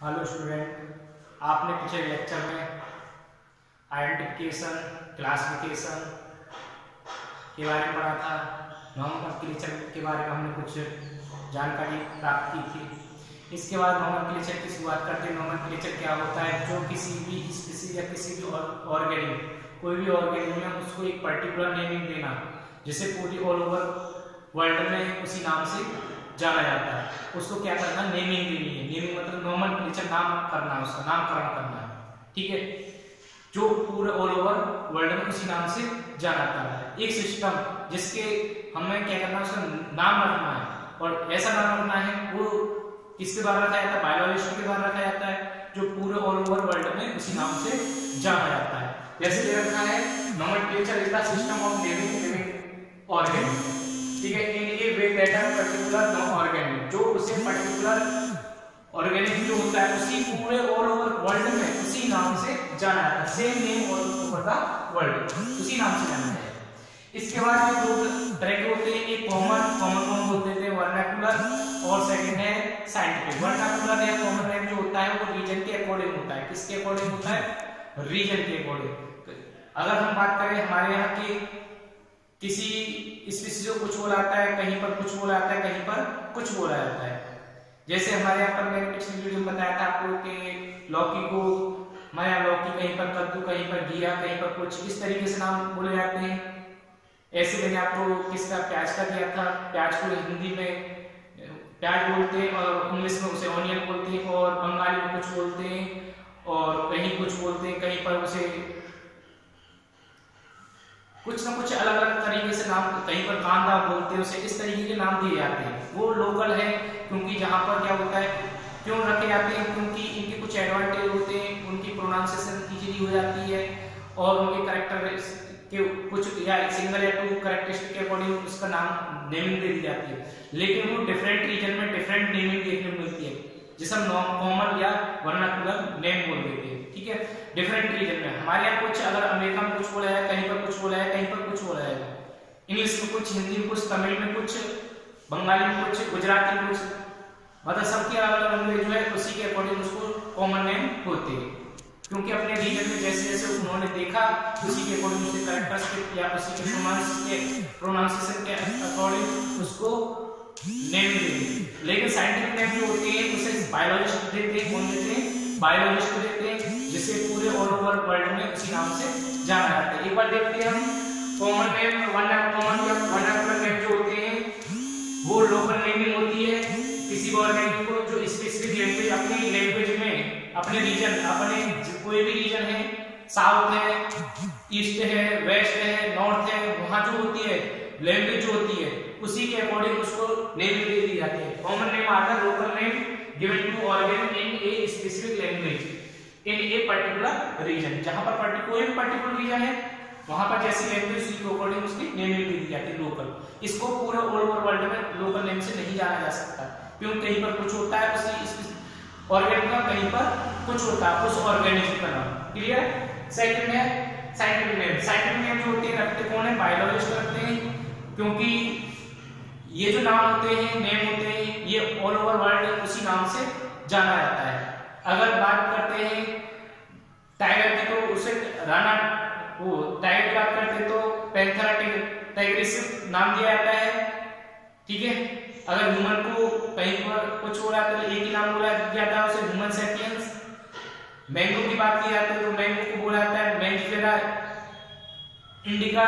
Hello student, आपने पिछले lecture में आइडेंटिफिकेशन, क्लासिफिकेशन के बारे में पढ़ा था। नॉमेनक्लेचर के बारे में हमने कुछ जानकारी प्राप्त की थी। इसके बाद नॉमेनक्लेचर की शुरुआत करते हैं। नॉमेनक्लेचर क्या होता है? जो किसी भी स्पीशीज या किसी भी ऑर्गेनिज्म, कोई भी ऑर्गेनिज्म है उसको एक पर्टिकुलर नेमिंग देना, जिसे पूरी ऑल ओवर वर्ल्ड में उसी नाम से जाना जाता है। उसको क्या करना? नेमिंग देनी है। नेमिंग मतलब नॉमेनक्लेचर, नाम करना, उसका नामकरण करना है। ठीक है, जो पूरे ऑल ओवर वर्ल्ड में उसी नाम से जाना जाता है। एक सिस्टम जिसके हमें क्या करना है, उसका नाम रखना है, और ऐसा नाम रखना है वो किसके द्वारा रखा जाता है? बायोलॉजिस्ट के द्वारा रखा जाता है, जो पूरे ऑल ओवर वर्ल्ड में उसी नाम से जाना जाता है। जैसे ये रखना है, nomenclature is the system of living organism. ठीक है, in a way that are particular organism, जो उसे पर्टिकुलर ऑर्गेनिज्म जो होता है उसी पूरे ऑल ओवर वर्ल्ड में उसी नाम से जाना जाता है। Same name all over the world, उसी नाम से जाना जाता है। इसके बाद ये दो तरह के होते हैं, एक कॉमन कॉमन बोलते थे वर्नाकुलर, और सेकंड है साइंटिफिक। वर्नाकुलर या कॉमन नेम जो होता है वो रीजन के अकॉर्डिंग होता है। किसके अकॉर्डिंग होता है? रीजन के अकॉर्डिंग। अगर हम बात करें हमारे यहाँ की किसी स्पीशीज को कुछ बोला जाता है, कहीं पर कुछ बोला जाता है, कहीं पर कुछ बोला जाता है। जैसे हमारे यहाँ पर मैंने पिछले वीडियो में बताया था आपको कि लौकी को माया लौकी, कहीं पर कद्दू, कहीं पर घिया, कहीं पर कुछ, इस तरीके से नाम बोले जाते हैं। ऐसे मैंने आपको किसका प्याज का दिया था। प्याज को हिंदी में प्याज बोलते हैं और इंग्लिश में उसे ऑनियन बोलते हैं, और बंगाली में कुछ बोलते हैं, और कहीं कुछ बोलते हैं, कहीं पर उसे कुछ ना कुछ अलग अलग तरीके से नाम, कहीं पर कांदा बोलते हैं उसे। इस तरीके के नाम दिए जाते हैं। वो लोकल है, क्योंकि जहां पर क्या होता है, क्यों रखे जाते हैं? क्योंकि इनके कुछ एडवांटेज होते हैं, उनकी प्रोनाउंसिएशन इजीली हो जाती है, और उनके कैरेक्टर के कुछ या सिंगल या टू कैरेक्टरिस्टिक के अकॉर्डिंग उसका नाम नेमिंग दे दी जाती है। लेकिन वो डिफरेंट रीजन में डिफरेंट नेमिंग देखने को मिलती है, जिसे हम कॉमन या वर्नाकुलर नेम बोल देते हैं। ठीक है, डिफरेंट रीजन में हमारे यहाँ कुछ, अगर अमेरिका में कुछ बोला है, कहीं पर कुछ बोला है, कहीं पर कुछ बोला है, इंग्लिश में कुछ, हिंदी में कुछ, तमिल में कुछ, बंगाली में कुछ, गुजराती में कुछ, मतलब सबकी अलग अलग लैंग्वेज जो है उसी के अकॉर्डिंग उसको कॉमन नेम होते हैं। क्योंकि अपने रीजन में जैसे जैसे उन्होंने देखा उसी के अकॉर्डिंग उसके कैरेक्टरिस्टिक या उसी के प्रोनाउंसिएशन के अकॉर्डिंग उसको नेम देते हैं। लेकिन साइंटिफिक नेम जो होते हैं उसे बायोलॉजिस्ट देते हैं। कौन देते हैं? बायोलॉजिस्ट देते हैं, जिसे पूरे ऑल ओवर वर्ल्ड में उसी नाम से जाना जाता है। एक बार देखते हैं हम कॉमन नेम, वर्नाकुलर नेम जो होते हैं वो लोकल नेमिंग होती है किसी ऑर्गेनिज्म को, जो स्पेसिफिक लैंग्वेज, अपनी लैंग्वेज में, अपने रीजन, अपने कोई भी रीजन है, साउथ है, ईस्ट है, वेस्ट है, नॉर्थ है, वहां जो होती है लैंग्वेज जो होती है उसी के अकॉर्डिंग उसको नेम दे दी जाती है। Common name are the local name given to organ in a specific language in a particular region। जहां पर कोई भी पर्टिकुलर रीजन है वहां पर जैसी लैंग्वेज उसी के अकॉर्डिंग उसकी नेमिंग दी जाती है लोकल। इसको पूरे ऑल ओवर वर्ल्ड में लोकल नेम से नहीं जाना जा सकता, क्योंकि कहीं पर कुछ होता है उसी ऑर्गेनिज्म का, कहीं पर कुछ होता है उस ऑर्गेनिज्म का नाम। क्लियर? सेकंड है साइंटिफिक नेम। साइंटिफिक नेम जो होते हैं रखते कौन है? बायोलॉजिस्ट रखते हैं, क्योंकि ये जो नाम होते हैं, नेम होते हैं, ये ऑल ओवर वर्ल्ड उसी नाम से जाना जाता है। अगर बात करते हैं टाइगर की, तो उसे राणा, वो टाइगर की बात करते तो पैंथेरा टाइग्रिस नाम दिया जाता है। ठीक है, अगर ह्यूमन को कहीं पर कुछ हो रहा है तो एक ही नाम बोला जाता है उसे, ह्यूमन सेपियंस। मैंगो की बात की जाती है तो मैंगो को बोला जाता है मैंजिफेरा इंडिका।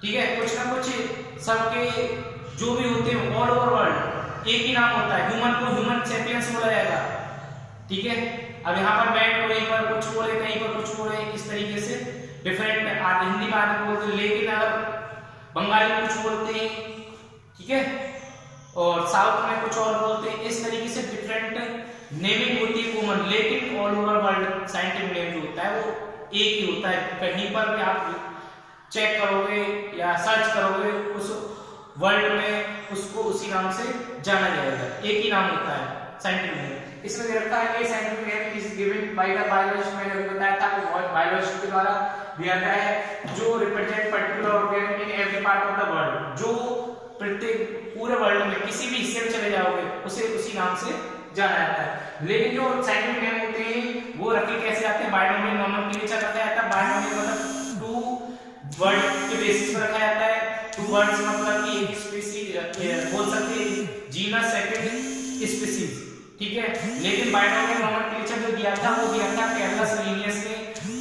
ठीक है, कुछ ना कुछ सबके जो भी होते हैं ऑल ओवर वर्ल्ड एक ही नाम होता है। ह्यूमन को ह्यूमन सेपियंस बोला जाएगा। ठीक है, अब यहाँ पर मैन को कहीं पर कुछ बोले, कहीं पर कुछ बोले, इस तरीके से डिफरेंट हिंदी में आदमी बोलते हैं, लेकिन अगर बंगाली में कुछ बोलते हैं, ठीक है, और साउथ में कुछ और बोलते हैं, इस तरीके से डिफरेंट नेमिंग होती है कॉमन। लेकिन all over world scientific name जो होता है वो एक ही होता है। कहीं पर भी आप चेक करोगे या सर्च करोगे उस वर्ल्ड में उसको उसी नाम से जाना जाएगा, एक ही नाम होता है साइंटिफिक नेम। इसमें दे रखा है ए scientific name is given by the biologist. मैंने अभी बताया था कि बायोलॉजिस्ट के द्वारा दिया जाता है, जो represent particular organism in every part of the world. जो प्रत्येक पूरे वर्ल्ड में किसी भी हिस्से में चले जाओगे उसे उसी नाम से जाना जाता है। लेकिन जो साइंटिफिक नेम होते हैं वो रखे कैसे जाते हैं, बायनोमियल नोमेनक्लेचर रखा जाता है। बायनोमियल मतलब टू वर्ड के बेसिस पर रखा जाता है। टू वर्ड्स मतलब कि एक स्पीसीज बोल सकते हैं, जीनस सेकंड स्पीसीज, ठीक है। लेकिन बायनोमियल नोमेनक्लेचर जो दिया था वो दिया था कैरलस लीनियस ने,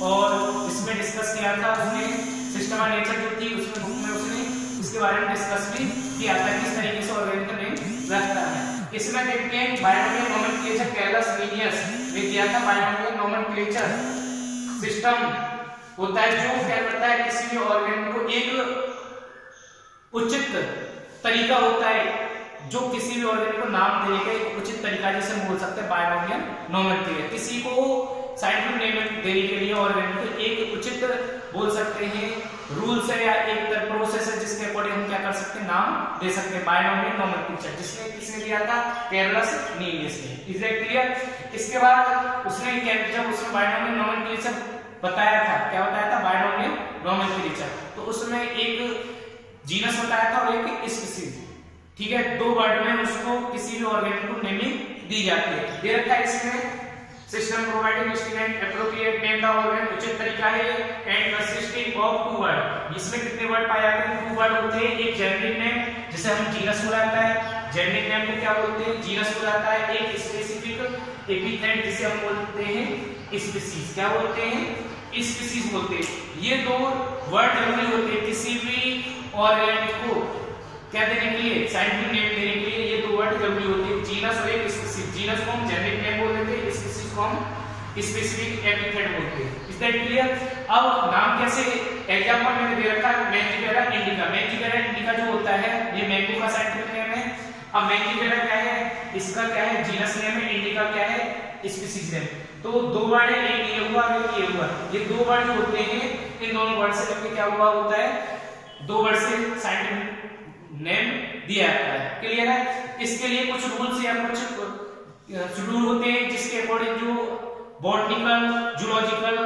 और इसमें डिस्कस किया था उसने सिस्टम ऑफ नेचर जो थी उसमें बुक में उसने इसके बारे में डिस्कस भी किया था किस तरीके से ऑर्गेनिक नेम रखता है। इसमें देखते हैं बायनोमियल नोमेनक्लेचर कैरलस लीनियस में दिया था। बायनोमियल नोमेनक्लेचर सिस्टम होता है जो क्या करता है, किसी भी ऑर्गेनिक को एक उचित तरीका होता है जो किसी भी ऑर्गेनिक को नाम देने का एक उचित तरीका, जैसे हम बोल सकते हैं बायनोमियल नोमेनक्लेचर। किसी को साइंटिफिक नेम देने के लिए ऑर्गेनिक को एक उचित बोल सकते हैं रूल्स है या एक प्रोसेस है जिसके अकॉर्डिंग हम क्या कर सकते हैं, नाम दे सकते हैं। बायनोमियल नोमेनक्लेचर जिसने किसने दिया था, कैरलस लीनियस ने। Is that clear? इसके बाद उसने जब उसने बायनोमियल नोमेनक्लेचर बताया था, क्या बताया था, बायनोमियल नोमेनक्लेचर, तो उसमें एक जीनस बताया था और एक स्पीसीज, ठीक है। दो वर्ड में उसको किसी भी ऑर्गेनिक को नेमिंग दी जाती है। दे रखा है इसमें system providing estimate appropriate name the organic, उचित तरीका है and consisting of two word. इसमें कितने वर्ड पाए जाते हैं, टू वर्ड होते हैं। एक जेनेरिक नेम जिसे हम जीनस हो जाता है, जेनेरिक नेम को क्या बोलते हैं, जीनस हो जाता है। एक स्पेसिफिक एपिथेट जिसे हम बोलते हैं स्पीसीज, क्या बोलते हैं, स्पीसीज बोलते हैं। ये दो वर्ड जरूरी होते हैं किसी भी ऑर्गेनिक को क्या देने के लिए, साइंटिफिक नेम देने के लिए ये दो वर्ड जरूरी होते हैं, जीनस और एक स्पीसीज। जीनस को हम जेनेरिक नेम बोल देते हैं, स्पीसीज को हम स्पेसिफिक एपिथेट बोलते हैं। Is that clear? अब नाम कैसे, एग्जांपल मैंने दे रखा है मैंजिफेरा इंडिका। मैंजिफेरा इंडिका जो होता है ये मैंगो का साइंटिफिक नेम है। अब मैंजिफेरा क्या है, इसका क्या है, जीनस नेम है, इंडिका क्या है, स्पीसीज नेम। तो दो वर्ड है, एक ये हुआ एक ये हुआ। ये दो वर्ड जो होते हैं इन दोनों वर्ड से मिलकर क्या हुआ होता है, दो वर्ड से साइंटिफिक नेम दिया जाता है। क्लियर है? इसके लिए कुछ रूल्स या कुछ शेड्यूल होते हैं जिसके अकॉर्डिंग जो बॉटनिकल जूलॉजिकल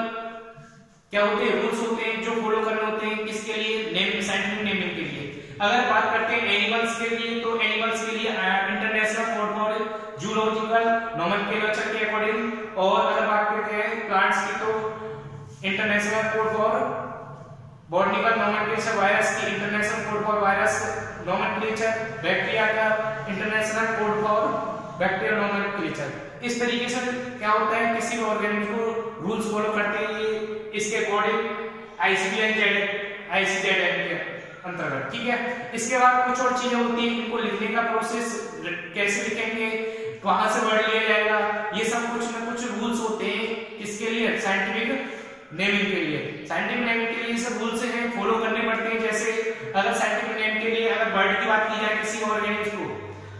क्या होते हैं, रूल्स होते हैं जो फॉलो करने होते हैं किसके लिए, नेम साइंटिफिक नेमिंग के लिए। अगर बात करते हैं एनिमल्स के लिए, तो एनिमल्स के लिए international code for zoological nomenclature के अकॉर्डिंग, और अगर बात करते हैं प्लांट्स की तो international code for botanical nomenclature, virus की international code for virus nomenclature, bacteria का international code for bacterial nomenclature. इस तरीके से क्या होता है, किसी भी ऑर्गेनिज्म को रूल्स फॉलो करते हैं ये इसके अकॉर्डिंग आईसीडीएन के अंतर्गत, ठीक है। इसके बाद कुछ और चीजें होती हैं, इनको लिखने का प्रोसेस कैसे लिखेंगे, कहां से वर्ड लिया जाएगा, ये सब कुछ ना कुछ रूल्स होते हैं किसके लिए, साइंटिफिक नेमिंग के लिए। साइंटिफिक नेमिंग के लिए सब रूल्स हैं फॉलो करने पड़ते हैं। जैसे अगर साइंटिफिक नेम के लिए अगर वर्ड की बात की जाए किसी ऑर्गेनिज्म को,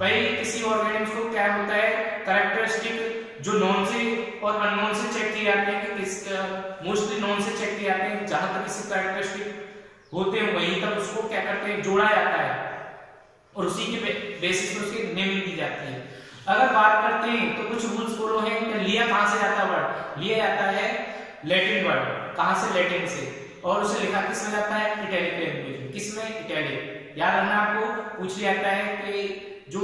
भाई किसी ऑर्गेनिज्म को क्या होता है, कैरेक्टरिस्टिक जो नॉन से और अननोन से चेक किए जाते हैं, कि किस मोस्टली नॉन से चेक किए जाते हैं, जहां तक किसी कैरेक्टरिस्टिक होते हैं वहीं तक उसको क्या करते हैं, जोड़ा जाता है और उसी के बेसिस पे उसकी नेमिंग दी जाती है। अगर बात करते हैं तो कुछ रूल्स फॉलो हैं। तो लिया कहां से जाता है वर्ड, लिया जाता है लैटिन वर्ड, कहां से, लैटिन से, और उसे लिखा किसमें जाता है, इटैलिक लैंग्वेज में। किसमें, इटैलिक। याद रखना आपको, पूछ लिया जाता है कि जो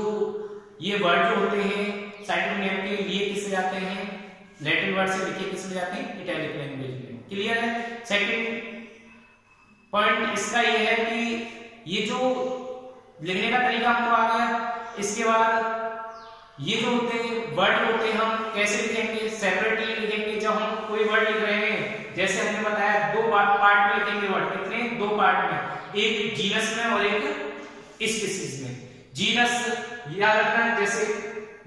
ये वर्ड जो होते हैं साइंटिफिक नेम के लिए किससे जाते हैं, लैटिन वर्ड से लिखे किसमें जाते हैं, इटैलिक लैंग्वेज में। क्लियर है? सेकंड पॉइंट इसका ये है कि ये जो लिखने का तरीका हमको आ गया। इसके बाद ये जो होते हैं वर्ड होते हैं हम कैसे लिखेंगे, सेपरेटली लिखेंगे। जब हम कोई वर्ड लिख रहे हैं, जैसे हमने बताया दो पार्ट में लिखेंगे वर्ड, कितने, दो पार्ट में, एक जीनस में और एक स्पीसीज में। जीनस याद रखना, जैसे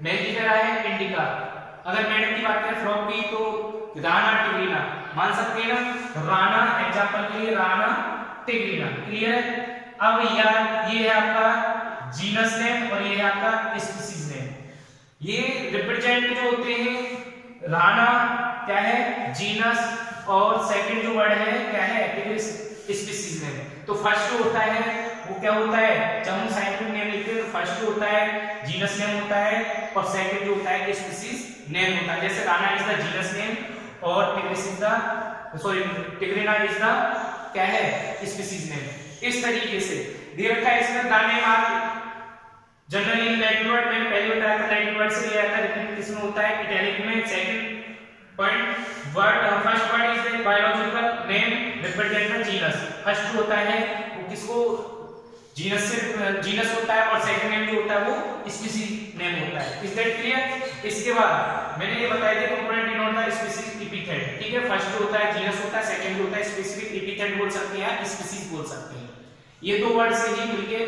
मैंजिफेरा है इंडिका, अगर मैडम की बात करें फ्रॉग की तो राना टिग्रीना, मान सकते हैं ना, राना एग्जांपल के लिए राना टिग्रीना। क्लियर है? अब यार ये है आपका जीनस नेम और ये है आपका स्पीसीज नेम। ये रिप्रेजेंट जो होते हैं, राना क्या है, जीनस, और सेकंड जो वर्ड है क्या है, स्पीसीज नेम। तो फर्स्ट जो होता है वो क्या होता है, जब हम साइंटिफिक नेम लिखते हैं तो फर्स्ट जो होता है जीनस नेम होता है और सेकंड जो होता है स्पीसीज नेम होता है। जैसे Rana is the genus name और टिग्रीना इज द क्या है, स्पीसीज नेम। इस तरीके से दे रखा है इसमें दाने मार्क, जनरली लैटिन वर्ड मैंने पहले बताया था, लैटिन वर्ड से लिया था, लेकिन किसमें होता है इटैलिक में। Second point word, first word is the biological name represent the genus. First होता है वो किसको जीनस से जीनस होता है, और सेकंड नेम जो होता है वो स्पीसीज नेम होता है। Is that clear? इसके बाद मैंने ये बताया था component denote the specific epithet. ठीक है, फर्स्ट जो होता है जीनस होता है, सेकंड जो होता है स्पेसिफिक एपिथेट बोल सकते हैं, स्पीसीज बोल सकते हैं। ये दो वर्ड से ही मिलके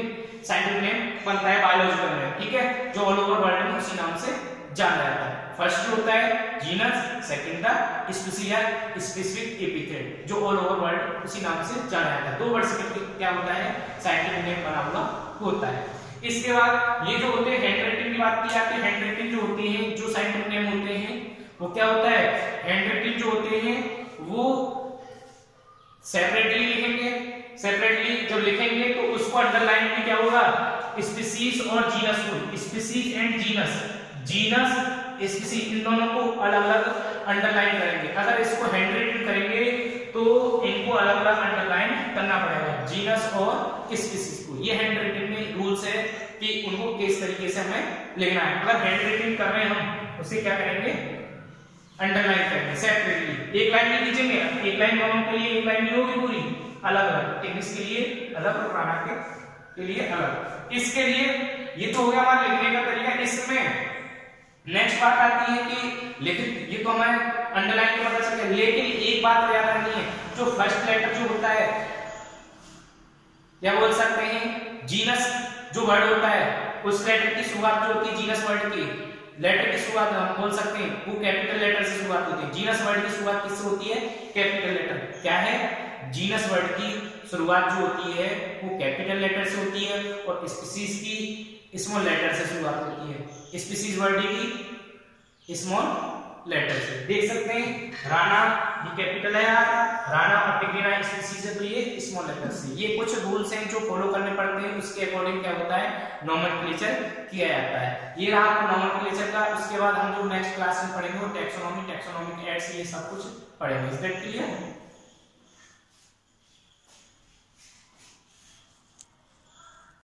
साइंटिफिक नेम बनता है बायोलॉजिकल नेम। ठीक है, जो ऑल ओवर वर्ल्ड में उसी नाम से जाना जाता है। फर्स्ट जो होता है जीनस, सेकंड द स्पीसीज या स्पेसिफिक एपिथेट, जो ऑल ओवर वर्ल्ड उसी नाम से जाना जाता है। दो वर्ड से मिलकर क्या होता है साइंटिफिक नेम बना हुआ होता है। इसके बाद ये जो होते हैं हैंड राइटिंग की बात की जाती है। हैंड राइटिंग जो होती है, जो साइंटिफिक नेम होते हैं वो क्या होता है, हैंड राइटिंग जो होते हैं वो सेपरेटली लिखेंगे। सेपरेटली जब लिखेंगे तो उसको अंडरलाइन में क्या होगा, स्पीसीज और जीनस को, species and genus, genus species in दोनों को अलग अलग अंडरलाइन करेंगे। अगर इसको हैंड राइटिंग करेंगे तो इनको अलग अलग अंडरलाइन करना पड़ेगा, जीनस और स्पीसीज को। ये हैंड राइटिंग में रूल्स है कि उनको किस तरीके से हमें लिखना है। अगर हैंड राइटिंग कर रहे हैं हम, उसे क्या करेंगे अंडरलाइन करेंगे सेपरेटली। एक लाइन में लिखेंगे, एक लाइन दोनों के लिए एक लाइन नहीं होगी पूरी, अलग अलग, इंग्लिश के लिए अलग और ग्रामर के लिए अलग। इसके लिए ये तो हो गया हमारा लिखने का तरीका। इसमें नेक्स्ट बात आती है कि लेकिन ये तो हमें अंडरलाइन के पता चल, लेकिन एक बात याद रखनी है, जो फर्स्ट लेटर जो होता है क्या बोल सकते हैं जीनस जो वर्ड होता है, उस लेटर की शुरुआत जो होती है जीनस वर्ड की, लेटर की शुरुआत हम बोल सकते हैं वो कैपिटल लेटर से शुरुआत होती है। जीनस वर्ड की शुरुआत किससे होती है, कैपिटल लेटर। क्या है, जीनस वर्ड की शुरुआत जो होती है वो कैपिटल लेटर से होती है, और स्पीसीज की स्मॉल लेटर से शुरुआत होती है। स्पीसीज वर्ड की स्मॉल लेटर से। देख सकते हैं राणा ये कैपिटल है, राणा और टिग्रिना स्पीसीज है, तो ये स्मॉल लेटर से। ये कुछ रूल्स हैं जो फॉलो करने पड़ते हैं, उसके अकॉर्डिंग क्या होता है नोमेनक्लेचर किया जाता है। ये रहा आपका नोमेनक्लेचर का। उसके बाद हम जो नेक्स्ट क्लास में पढ़ेंगे वो टैक्सोनॉमी, टैक्सोनॉमिक एड्स, ये सब कुछ पढ़ेंगे। Is that clear?